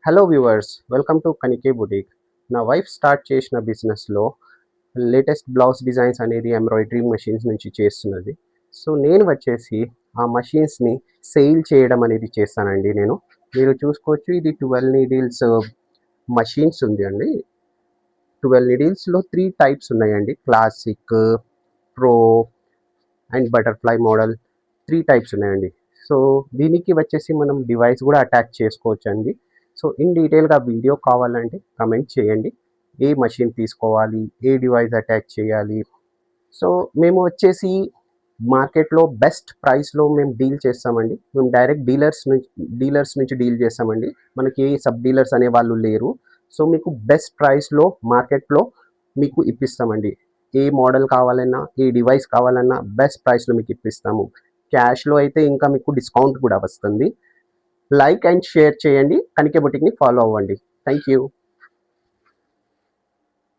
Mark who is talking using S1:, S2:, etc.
S1: Hello viewers, welcome to Kanike boutique. నా wife start చేసిన బిజినెస్లో లేటెస్ట్ బ్లౌజ్ డిజైన్స్ అనేది ఎంబ్రాయిడరీ మషిన్స్ నుంచి చేస్తున్నది. సో నేను వచ్చేసి ఆ మషిన్స్ని సేల్ చేయడం అనేది చేస్తానండి. మీరు చూసుకోవచ్చు, ఇది 12 నీడిల్స్ మషిన్స్ ఉంది అండి. 12 నీడిల్స్లో 3 టైప్స్ ఉన్నాయండి: classic, pro and butterfly model. 3 types ఉన్నాయండి. సో దీనికి వచ్చేసి మనం డివైస్ కూడా అటాచ్ చేసుకోవచ్చు అండి. సో ఇన్ డీటెయిల్గా వీడియో కావాలంటే కమెంట్ చేయండి. ఏ మషిన్ తీసుకోవాలి, ఏ డివైస్ అటాచ్ చేయాలి. సో మేము వచ్చేసి మార్కెట్లో బెస్ట్ ప్రైస్లో మేము డీల్ చేస్తామండి. మేము డైరెక్ట్ డీలర్స్ నుంచి డీల్ చేస్తామండి. మనకి ఏ సబ్ డీలర్స్ అనే వాళ్ళు లేరు. సో మీకు బెస్ట్ ప్రైస్లో మార్కెట్లో మీకు ఇప్పిస్తామండి. ఏ మోడల్ కావాలన్నా, ఏ డివైస్ కావాలన్నా బెస్ట్ ప్రైస్లో మీకు ఇప్పిస్తాము. క్యాష్లో అయితే ఇంకా మీకు డిస్కౌంట్ కూడా వస్తుంది. లైక్ అండ్ షేర్ చేయండి. కనికే బుటీక్ని ఫాలో అవ్వండి. Thank you.